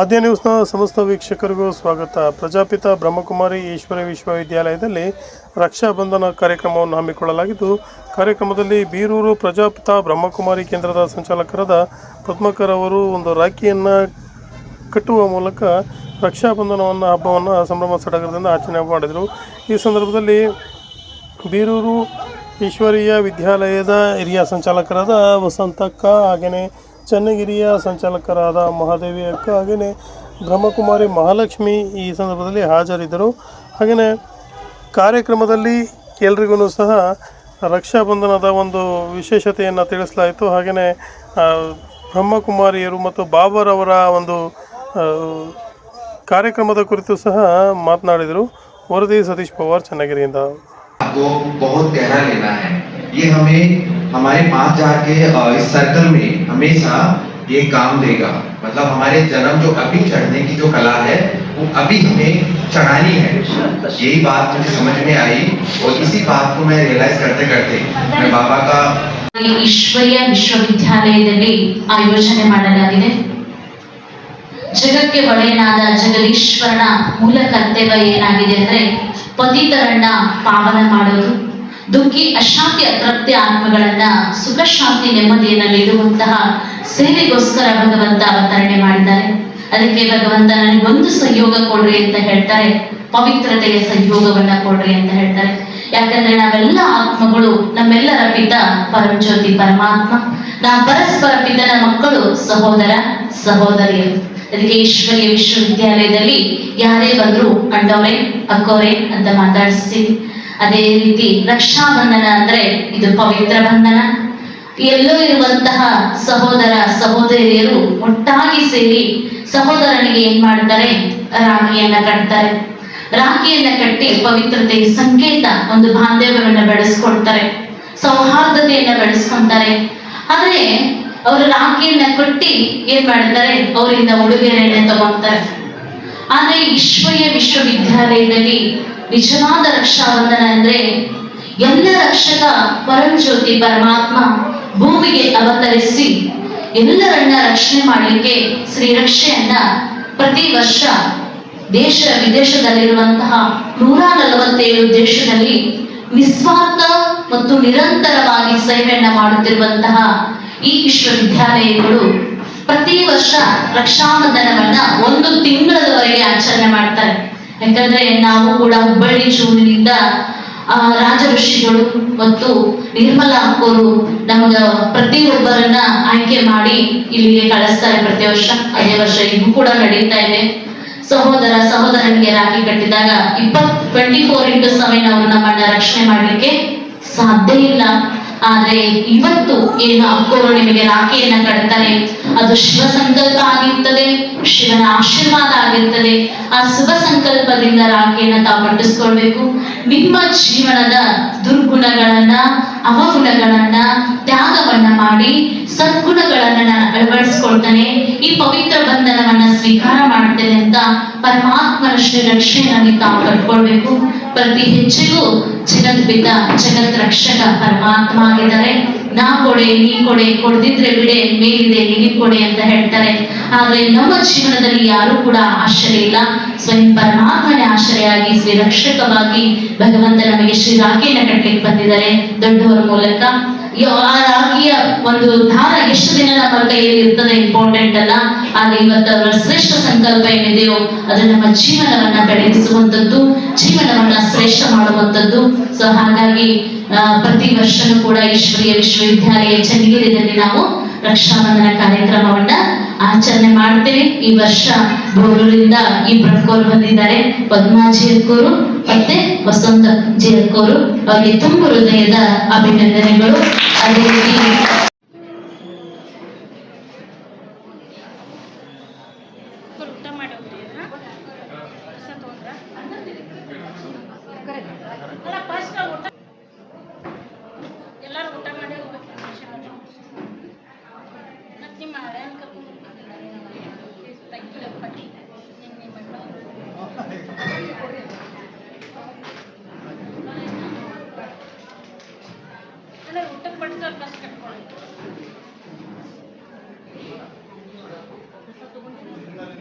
ಆದ್ಯ ನ್ಯೂಸ್ನ ಸಮಸ್ತ ವೀಕ್ಷಕರಿಗೂ ಸ್ವಾಗತ. ಪ್ರಜಾಪಿತ ಬ್ರಹ್ಮಕುಮಾರಿ ಈಶ್ವರ ವಿಶ್ವವಿದ್ಯಾಲಯದಲ್ಲಿ ರಕ್ಷಾಬಂಧನ ಕಾರ್ಯಕ್ರಮವನ್ನು ಹಮ್ಮಿಕೊಳ್ಳಲಾಗಿದ್ದು, ಕಾರ್ಯಕ್ರಮದಲ್ಲಿ ಬೀರೂರು ಪ್ರಜಾಪಿತ ಬ್ರಹ್ಮಕುಮಾರಿ ಕೇಂದ್ರದ ಸಂಚಾಲಕರಾದ ಪದ್ಮಕರ್ ಅವರು ಒಂದು ರಾಖಿಯನ್ನು ಕಟ್ಟುವ ಮೂಲಕ ರಕ್ಷಾಬಂಧನವನ್ನು ಹಬ್ಬವನ್ನು ಸಂಭ್ರಮ ಸಡಗರದಿಂದ ಆಚರಣೆ ಮಾಡಿದರು. ಈ ಸಂದರ್ಭದಲ್ಲಿ ಬೀರೂರು ಈಶ್ವರೀಯ ವಿದ್ಯಾಲಯದ ಹಿರಿಯ ಸಂಚಾಲಕರಾದ ವಸಂತಕ್ಕ, ಹಾಗೆಯೇ ಚನ್ನಗಿರಿಯ ಸಂಚಾಲಕರಾದ ಮಹಾದೇವಿ ಅಕ್ಕ, ಹಾಗೆಯೇ ಬ್ರಹ್ಮಕುಮಾರಿ ಮಹಾಲಕ್ಷ್ಮಿ ಈ ಸಂದರ್ಭದಲ್ಲಿ ಹಾಜರಿದ್ದರು. ಹಾಗೆಯೇ ಕಾರ್ಯಕ್ರಮದಲ್ಲಿ ಎಲ್ರಿಗೂ ಸಹ ರಕ್ಷಾಬಂಧನದ ಒಂದು ವಿಶೇಷತೆಯನ್ನು ತಿಳಿಸಲಾಯಿತು. ಹಾಗೆಯೇ ಬ್ರಹ್ಮಕುಮಾರಿಯರು ಮತ್ತು ಬಾಬರವರ ಒಂದು ಕಾರ್ಯಕ್ರಮದ ಕುರಿತು ಸಹ ಮಾತನಾಡಿದರು. ವರದಿ ಸತೀಶ್ ಪವಾರ್, ಚನ್ನಗಿರಿಯಿಂದ. को बहुत गहरा लेना है। ये हमें हमारे पास जाके इस सर्कल में हमेशा ये काम देगा। मतलब हमारे जन्म जो अभी चढ़ने की जो कला है वो अभी हमें चढ़ानी है। यही बात मुझे समझ में आई और इसी बात को मैं रियलाइज करते करते मैं बाबा का ಈಶ್ವರೀಯ ವಿಶ್ವವಿದ್ಯಾಲಯದಲ್ಲಿ ಆಯೋಜನೆ ಮಾಡಲಾಗಿದೆ. ಜಗಕ್ಕೆ ಒಡೆಯನಾದ ಜಗದೀಶ್ವರನ ಮೂಲ ಕರ್ತವ್ಯ ಏನಾಗಿದೆ ಅಂದ್ರೆ ಪತಿತರನ್ನ ಪಾವನ ಮಾಡೋದು, ದುಃಖಿ ಅಶಾಂತಿ ಅತೃಪ್ತಿ ಆತ್ಮಗಳನ್ನ ಸುಖ ಶಾಂತಿ ನೆಮ್ಮದಿಯನ್ನು ನೀಡುವಂತಹ ಸೇವೆಗೋಸ್ಕರ ಭಗವಂತ ಅವತರಣೆ ಮಾಡಿದ್ದಾರೆ. ಅದಕ್ಕೆ ಭಗವಂತ ನನಗೊಂದು ಸಂಯೋಗ ಕೊಡ್ರಿ ಅಂತ ಹೇಳ್ತಾರೆ, ಪವಿತ್ರತೆಯ ಸಂಯೋಗವನ್ನ ಕೊಡ್ರಿ ಅಂತ ಹೇಳ್ತಾರೆ. ಯಾಕಂದ್ರೆ ನಾವೆಲ್ಲ ಆತ್ಮಗಳು, ನಮ್ಮೆಲ್ಲರ ಪಿತ ಪರಂಜ್ಯೋತಿ ಪರಮಾತ್ಮ, ನಾವು ಪರಸ್ಪರ ಪಿತನ ಮಕ್ಕಳು, ಸಹೋದರ ಸಹೋದರಿಯರು. ಅದಕ್ಕೆ ಈಶ್ವರೀಯ ವಿಶ್ವವಿದ್ಯಾಲಯದಲ್ಲಿ ಯಾರೇ ಬಂದ್ರು ಅಣ್ಣವ್ರೆ ಅಕ್ಕೋರೆ ಅಂತ ಮಾತಾಡಿಸ್ತೀವಿ. ಅದೇ ರೀತಿ ರಕ್ಷಾಬಂಧನ ಅಂದ್ರೆ ಇದು ಪವಿತ್ರ ಬಂಧನ. ಎಲ್ಲೋ ಇರುವಂತಹ ಸಹೋದರ ಸಹೋದರಿಯರು ಒಟ್ಟಾಗಿ ಸೇರಿ ಸಹೋದರನಿಗೆ ಏನ್ ಮಾಡ್ತಾರೆ, ರಾಖಿಯನ್ನ ಕಟ್ತಾರೆ. ರಾಖಿಯನ್ನ ಕಟ್ಟಿ ಪವಿತ್ರತೆಯ ಸಂಕೇತ ಒಂದು ಬಾಂಧವ್ಯವನ್ನ ಬೆಳೆಸ್ಕೊಳ್ತಾರೆ, ಸೌಹಾರ್ದತೆಯನ್ನ ಬೆಳೆಸ್ಕೊಂತಾರೆ. ಆದ್ರೆ ಅವರು ರಾಖಿಯನ್ನ ಕಟ್ಟಿ ಏನ್ ಮಾಡ್ತಾರೆ, ಅವರಿಂದ ಉಡುಗೊರೆಯನ್ನ ತಗೊಂತಾರೆ. ಆದ್ರೆ ಈಶ್ವರೀಯ ವಿಶ್ವವಿದ್ಯಾಲಯದಲ್ಲಿ ನಿಜವಾದ ರಕ್ಷಾಬಂಧನ ಅಂದ್ರೆ ಎಲ್ಲ ರಕ್ಷಕ ಪರಂಜ್ಯೋತಿ ಪರಮಾತ್ಮ ಭೂಮಿಗೆ ಅವತರಿಸಿ ಎಲ್ಲರನ್ನ ರಕ್ಷಣೆ ಮಾಡಲಿಕ್ಕೆ ಶ್ರೀರಕ್ಷೆಯನ್ನ ಪ್ರತಿ ವರ್ಷ ದೇಶ ವಿದೇಶದಲ್ಲಿರುವಂತಹ 147 ದೇಶದಲ್ಲಿ ನಿಸ್ವಾರ್ಥ ಮತ್ತು ನಿರಂತರವಾಗಿ ಸೇವೆಯನ್ನ ಮಾಡುತ್ತಿರುವಂತಹ ಈ ವಿಶ್ವವಿದ್ಯಾಲಯಗಳು ಪ್ರತಿ ವರ್ಷ ರಕ್ಷಾಬಂಧನವನ್ನ 1 ತಿಂಗಳವರೆಗೆ ಆಚರಣೆ ಮಾಡ್ತಾರೆ. ಯಾಕಂದ್ರೆ ನಾವು ಕೂಡ ಹುಬ್ಬಳ್ಳಿ ಜೂನಿನಿಂದ ರಾಜ ಋಷಿಗಳು ಮತ್ತು ನಿರ್ಮಲಾ ಅಕ್ಕೋರು ನಮಗ ಪ್ರತಿಯೊಬ್ಬರನ್ನ ಆಯ್ಕೆ ಮಾಡಿ ಇಲ್ಲಿಗೆ ಕಳಿಸ್ತಾರೆ ಪ್ರತಿ ವರ್ಷ. ಅದೇ ವರ್ಷ ಇದು ಕೂಡ ನಡೀತಾ ಇದೆ. ಸಹೋದರ ಸಹೋದರನಿಗೆ ರಾಖಿ ಕಟ್ಟಿದಾಗ 24x7 ನಾವು ನಮ್ಮನ್ನ ರಕ್ಷಣೆ ಮಾಡ್ಲಿಕ್ಕೆ ಸಾಧ್ಯ ಇಲ್ಲ. ಆದ್ರೆ ಇವತ್ತು ಏನು ಅಕ್ಕೋರು ನಿಮಗೆ ರಾಖಿಯನ್ನ ಕಟ್ತಾರೆ, ಅದು ಶಿವ ಸಂಕಲ್ಪ ಆಗಿರ್ತದೆ, ಶಿವನ ಆಶೀರ್ವಾದ ಆಗಿರ್ತದೆ. ಆ ಶುಭ ಸಂಕಲ್ಪದಿಂದ ರಾಖಿಯನ್ನ ತಾವು ಕಟ್ಟಿಸ್ಕೊಳ್ಬೇಕು. ನಿಮ್ಮ ಜೀವನದ ದುರ್ಗುಣಗಳನ್ನ ಅವಗುಣಗಳನ್ನ ತ್ಯಾಗವನ್ನ ಮಾಡಿ ಸದ್ಗುಣಗಳನ್ನ ನಾನು ಅಳವಡಿಸ್ಕೊಳ್ತಾನೆ, ಈ ಪವಿತ್ರ ಬಂಧನವನ್ನ ಸ್ವೀಕಾರ ಮಾಡ್ತೇನೆ ಅಂತ ಪರಮಾತ್ಮನ ಶ್ರೀ ರಕ್ಷೆಯನ್ನು ತಾವು ಕಟ್ಕೊಳ್ಬೇಕು. ಪ್ರತಿ ಹೆಜ್ಜೆಗೂ ಜಗದ್ಪಿತ ಜಗತ್ ರಕ್ಷಕ ಪರಮಾತ್ಮ ಆಗಿದ್ದಾರೆ. ನಾ ಕೊಡೆ ನೀ ಕೊಡೆ, ಕೊಡ್ದಿದ್ರೆ ಬಿಡೆ, ಮೇಲಿದೆ ನೀ ಕೊಡೆ ಅಂತ ಹೇಳ್ತಾರೆ. ಆದ್ರೆ ನಮ್ಮ ಜೀವನದಲ್ಲಿ ಯಾರು ಕೂಡ ಆಶ್ರಯ ಇಲ್ಲ, ಸ್ವಯಂ ಪರಮಾತ್ಮನೇ ಆಶ್ರಯಾಗಿ ಶ್ರೀ ರಕ್ಷಕವಾಗಿ ಭಗವಂತ ನಮಗೆ ಶ್ರೀ ರಾಖಿಯನ್ನ ಕಟ್ಟಲಿಕ್ಕೆ ಬಂದಿದ್ದಾರೆ ದೊಡ್ಡವರ ಮೂಲಕ. ಆ ರಾಖಿಯ ಒಂದು ದಾರ ಎಷ್ಟು ದಿನ ನಮ್ಮ ಕೈಯಲ್ಲಿ ಇರ್ತದೆ ಇಂಪಾರ್ಟೆಂಟ್ ಅಲ್ಲ, ಆದ್ರೆ ಇವತ್ತು ಅವರ ಶ್ರೇಷ್ಠ ಸಂಕಲ್ಪ ಏನಿದೆಯೋ ಅದು ನಮ್ಮ ಜೀವನವನ್ನ ಬೆಳೆಸುವಂಥದ್ದು, ಜೀವನವನ್ನ ಶ್ರೇಷ್ಠ ಮಾಡುವಂಥದ್ದು. ಸೊ ಹಾಗಾಗಿ ಪ್ರತಿ ವರ್ಷನೂ ಕೂಡ ಈಶ್ವರೀಯ ವಿಶ್ವವಿದ್ಯಾಲಯ ಚನ್ನಗಿರಿಯಲ್ಲಿ ನಾವು ರಕ್ಷಾಬಂಧನ ಕಾರ್ಯಕ್ರಮವನ್ನ ಆಚರಣೆ ಮಾಡ್ತೇವೆ. ಈ ವರ್ಷ ಬೋರೂರಿಂದ ಇಬ್ಬರು ಅಕ್ಕೋರು ಬಂದಿದ್ದಾರೆ, ಪದ್ಮಾಜಿ ಅಕ್ಕೋರು ಮತ್ತೆ ವಸಂತ ಜಿ ಅಕ್ಕೋರು. ಅವರಿಗೆ ತುಂಬ ಹೃದಯದ ಅಭಿನಂದನೆಗಳು. ಅದೇ ರೀತಿ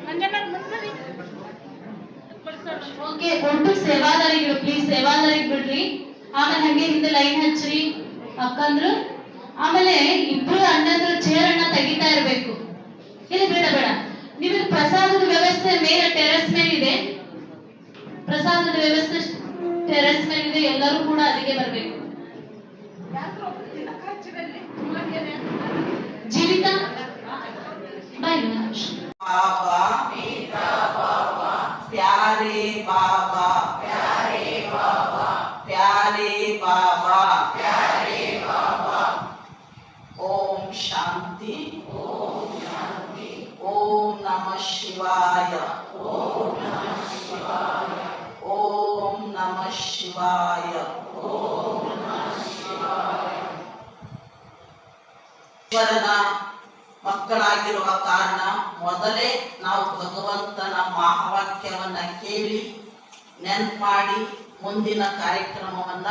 ಹಂಗೆ ಓಕೆ, ಒಟ್ಟು ಸೇವಾದಾರಿಗಳು ಪ್ಲೀಸ್ ಸೇವಾದಾರಿಗೆ ಬಿಡ್ರಿ. ಆಮೇಲೆ ಹಂಗೆ ಹಿಂದೆ ಲೈನ್ ಹಚ್ಚ್ರಿ ಅಕ್ಕಂದ್ರು. ಆಮೇಲೆ ಇಬ್ರು ಅಣ್ಣಂದ್ರು ಚೇರ್ ಅನ್ನ ತೆಗಿತಾ ಇರ್ಬೇಕು. ಇಲ್ಲಿ ಬೇಡ ಬೇಡ, ನಿಮಗೆ ಪ್ರಸಾದದ ವ್ಯವಸ್ಥೆ ಮೇಲೆ ಟೆರೆಸ್ ಮೇಲಿದೆ, ಪ್ರಸಾದದ ವ್ಯವಸ್ಥೆ ಟೆರೆಸ್ ಮೇಲಿದೆ, ಎಲ್ಲರೂ ಕೂಡ ಅಲ್ಲಿಗೆ ಬರ್ಬೇಕು. ಜೀವಿತ ಬಾಯ್. बाबा प्यारे बाबा प्यारे बाबा प्यारे बाबा प्यारे बाबा ओम शांति ओम शांति ओम नमः शिवाय ओम नमः शिवाय ओम नमः शिवाय ओम नमः शिवाय ईश्वरನ ಮಕ್ಕಳಾಗಿರುವ ಕಾರಣ ಮೊದಲೇ ನಾವು ಭಗವಂತನ ಮಹಾವಾಕ್ಯವನ್ನ ಕೇಳಿ ನೆನ್ಪು ಮಾಡಿ ಮುಂದಿನ ಕಾರ್ಯಕ್ರಮವನ್ನ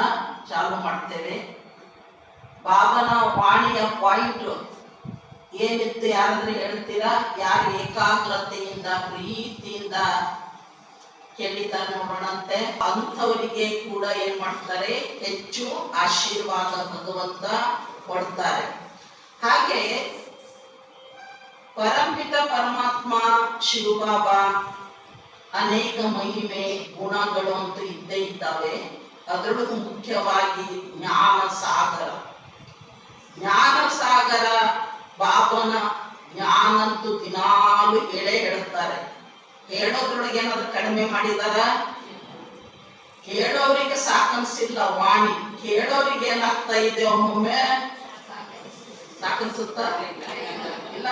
ಚಾಲು ಮಾಡ್ತೇವೆ. ಬಾಬನ ವಾಣಿಯ ಪಾಯಿಂಟ್ ಏನಿತ್ತು ಯಾರಾದ್ರೂ ಹೇಳ್ತೀರಾ? ಯಾರು ಏಕಾಗ್ರತೆಯಿಂದ ಪ್ರೀತಿಯಿಂದ ಕೇಳಿದ್ದಾರೆ ನೋಡೋಣಂತೆ, ಅಂಥವರಿಗೆ ಕೂಡ ಏನ್ ಮಾಡ್ತಾರೆ, ಹೆಚ್ಚು ಆಶೀರ್ವಾದ ಭಗವಂತ ಕೊಡ್ತಾರೆ. ಹಾಗೆ ಪರಂಪಿತ ಪರಮಾತ್ಮ ಶಿವಬಾಬಾ ಅನೇಕ ಮಹಿಮೆ ಗುಣಗಳು ಅಂತೂ ಇದ್ದೇ ಇದ್ದಾವೆ. ಅದರೊಳಗೂ ಮುಖ್ಯವಾಗಿ ಜ್ಞಾನ ಸಾಗರ. ಜ್ಞಾನ ಸಾಗರ ಬಾಬನ ಜ್ಞಾನಂತೂ ದಿನಾಲು ಹೇಳ್ತಾರೆ. ಹೇಳೋದ್ರೊಳಗೆ ಏನಾದ್ರು ಕಡಿಮೆ ಮಾಡಿದಾರ? ಕೇಳೋರಿಗೆ ಸಾಕನ್ಸಿಲ್ಲ ವಾಣಿ, ಕೇಳೋರಿಗೆ ಏನಾಗ್ತಾ ಇದೆ ಒಮ್ಮೊಮ್ಮೆ ಸಾಕನ್ಸುತ್ತ ಇಲ್ಲ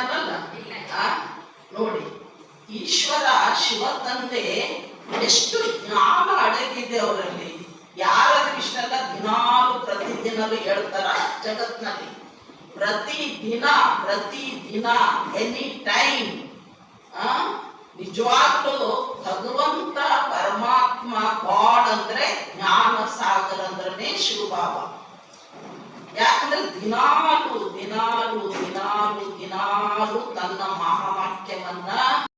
ನೋಡಿ. ಈಶ್ವರ ಶಿವ ತಂದೆ ಎಷ್ಟು ಜ್ಞಾನ ಅಡಗಿದೆ ಅವರಲ್ಲಿ. ಯಾರಾದ್ರೂ ಇಷ್ಟೆಲ್ಲ ದಿನಾಲು ಪ್ರತಿದಿನಲು ಹೇಳ್ತಾರ ಜಗತ್ನಲ್ಲಿ? ಪ್ರತಿದಿನ ಎನಿ ಟೈಮ್. ನಿಜವಾಗ್ಲೂ ಭಗವಂತ ಪರಮಾತ್ಮ ಗಾಡ್ ಅಂದ್ರೆ ಜ್ಞಾನ ಸಾಗರ ಅಂದ್ರೆ ಶಿವಬಾಬಾ. ಯಾಕಂದ್ರೆ ದಿನಾಲು ತನ್ನ ಮಹಾ